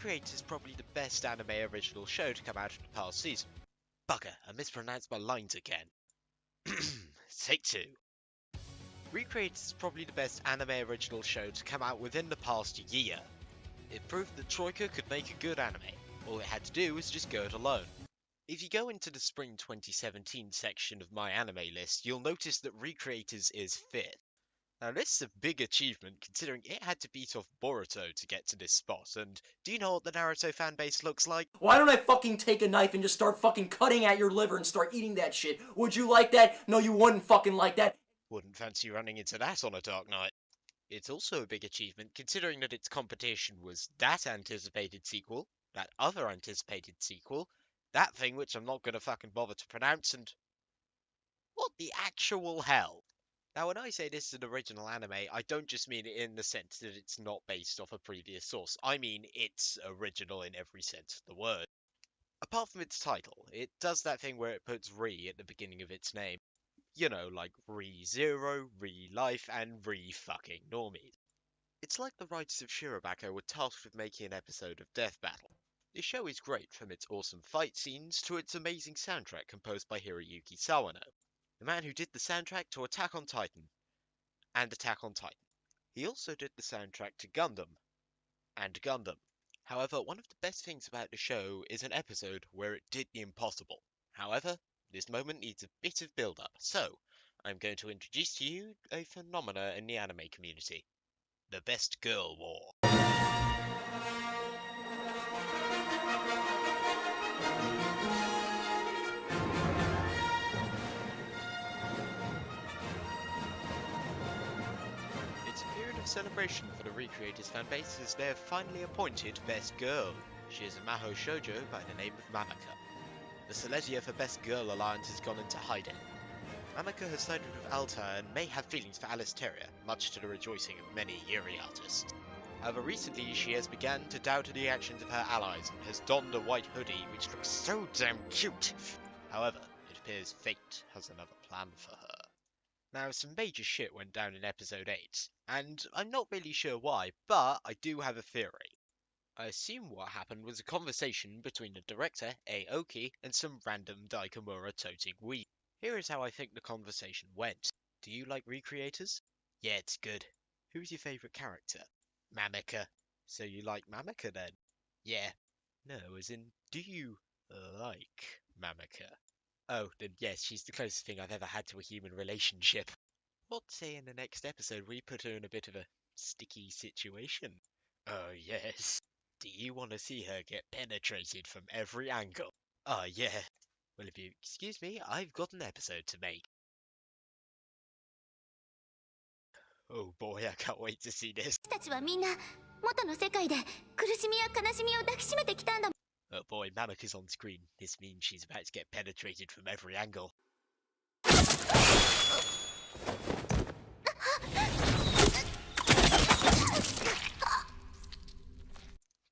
Recreate is probably the best anime original show to come out in the past season. Bugger, I mispronounced my lines again. Take two. Recreate is probably the best anime original show to come out within the past year. It proved that Troika could make a good anime. All it had to do was just go it alone. If you go into the spring 2017 section of my anime list, you'll notice that Recreators is 5th. Now this is a big achievement considering it had to beat off Boruto to get to this spot, and do you know what the Naruto fanbase looks like? Why don't I fucking take a knife and just start fucking cutting at your liver and start eating that shit? Would you like that? No, you wouldn't fucking like that. Wouldn't fancy running into that on a dark night. It's also a big achievement considering that its competition was that anticipated sequel, that other anticipated sequel, that thing which I'm not gonna fucking bother to pronounce, and what the actual hell? Now, when I say this is an original anime, I don't just mean it in the sense that it's not based off a previous source. I mean it's original in every sense of the word. Apart from its title, it does that thing where it puts Re at the beginning of its name. You know, like Re-Zero, Re-Life, and Re-fucking Normies. It's like the writers of Shirobako were tasked with making an episode of Death Battle. This show is great from its awesome fight scenes to its amazing soundtrack composed by Hiroyuki Sawano, the man who did the soundtrack to Attack on Titan and Attack on Titan. He also did the soundtrack to Gundam and Gundam. However, one of the best things about the show is an episode where it did the impossible. However, this moment needs a bit of build-up, so I'm going to introduce to you a phenomena in the anime community. The Best Girl War. It's a period of celebration for the Recreators fanbase as they have finally appointed Best Girl. She is a Mahou Shoujo by the name of Mamaka. The Silesia for Best Girl alliance has gone into hiding. Mamaka has sided with Altair and may have feelings for Alice Terrier, much to the rejoicing of many Yuri artists. However, recently she has begun to doubt the actions of her allies and has donned a white hoodie which looks so damn cute. However, it appears fate has another plan for her. Now, some major shit went down in episode 8, and I'm not really sure why, but I do have a theory. I assume what happened was a conversation between the director, Aoki, and some random Daikamura-toting weeb. Here is how I think the conversation went. Do you like Recreators? Yeah, it's good. Who's your favourite character? Mamaka. So you like Mamaka then? Yeah. No, as in, do you like Mamaka? Oh, then yes, she's the closest thing I've ever had to a human relationship. What say in the next episode we put her in a bit of a sticky situation? Oh yes. Do you want to see her get penetrated from every angle? Oh yeah. Well, if you excuse me, I've got an episode to make. Oh boy, I can't wait to see this. Oh boy, Mamaka's on screen. This means she's about to get penetrated from every angle.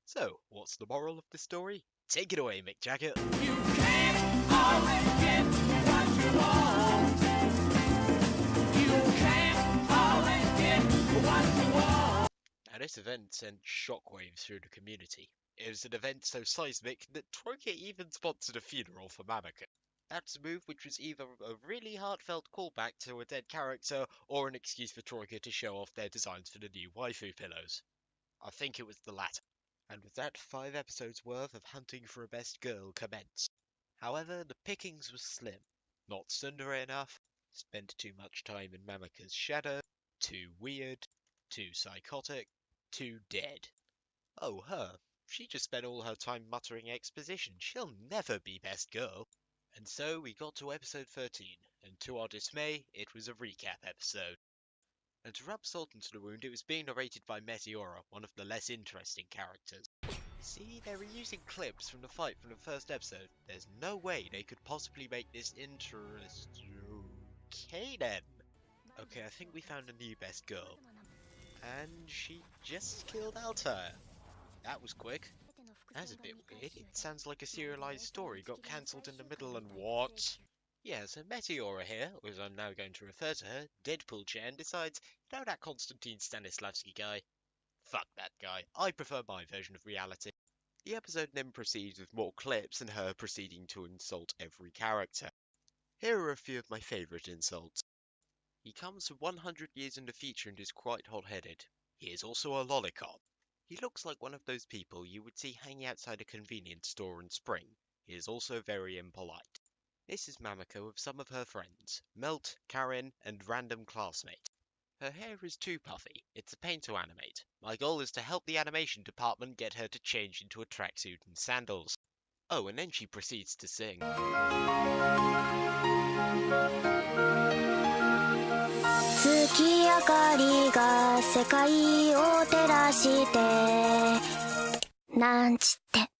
So, what's the moral of the story? Take it away, Mick Jagger. You can't always get what you want. You can't always get what you want. Now, this event sent shockwaves through the community. It was an event so seismic that Troika even sponsored a funeral for Mamaka. That's a move which was either a really heartfelt callback to a dead character or an excuse for Troika to show off their designs for the new waifu pillows. I think it was the latter. And with that, 5 episodes worth of hunting for a best girl commenced. However, the pickings was slim. Not tsundere enough, spent too much time in Mamaka's shadow, too weird, too psychotic, too dead. Oh, her. She just spent all her time muttering exposition. She'll never be best girl. And so we got to episode 13, and to our dismay, it was a recap episode. And to rub salt into the wound, it was being narrated by Meteora, one of the less interesting characters. See, they were using clips from the fight from the first episode. There's no way they could possibly make this interesting. Okay then. Okay, I think we found a new best girl. And she just killed Altair. That was quick. That's a bit weird. It sounds like a serialized story got cancelled in the middle and what? Yeah, so Meteora here, or as I'm now going to refer to her, Deadpool Chan, decides, you know that Konstantin Stanislavski guy? Fuck that guy. I prefer my version of reality. The episode then proceeds with more clips and her proceeding to insult every character. Here are a few of my favourite insults. He comes from 100 years in the future and is quite hot-headed. He is also a lolicop. He looks like one of those people you would see hanging outside a convenience store in spring. He is also very impolite. This is Mamako with some of her friends, Melt, Karen, and random classmate. Her hair is too puffy. It's a pain to animate. My goal is to help the animation department get her to change into a tracksuit and sandals. Oh, and then she proceeds to sing. 月明かりが世界を照らしてなんちって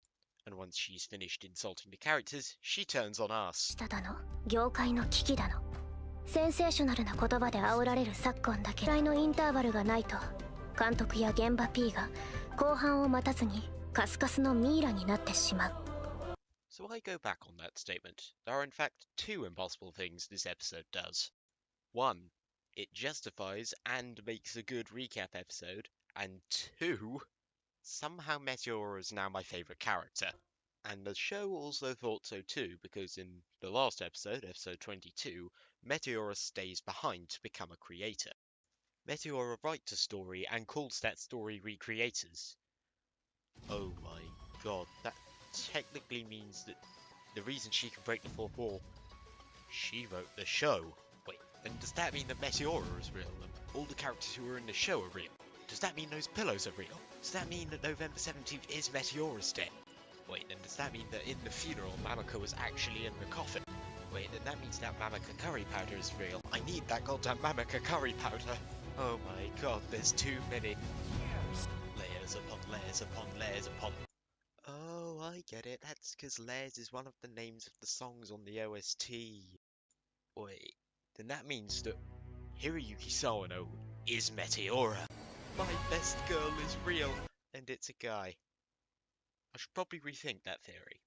And once she's finished insulting the characters, she turns on us. しただの業界の危機だのセンセーショナルな言葉で煽られる昨今だけくらいのインターバルがないと監督や現場 P が後半を待たずにカスカスのミイラになってしまう So I go back on that statement. There are in fact two impossible things this episode does. One, it justifies and makes a good recap episode, and two, somehow Meteora is now my favourite character. And the show also thought so too, because in the last episode, episode 22, Meteora stays behind to become a creator. Meteora writes a story and calls that story Recreators. Oh my god, that technically means that the reason she can break the fourth wall, she wrote the show. Wait, then does that mean that Meteora is real and all the characters who are in the show are real? Does that mean those pillows are real? Does that mean that November 17th is Meteora's day? Wait, then does that mean that in the funeral Mamako was actually in the coffin? Wait, then that means that Mamaka curry powder is real. I need that goddamn Mamaka curry powder. Oh my god, there's too many. Layers upon layers upon layers upon... Oh, I get it. That's because Layers is one of the names of the songs on the OST. Wait, then that means that Hiroyuki Sawano is Meteora. My best girl is real, and it's a guy. I should probably rethink that theory.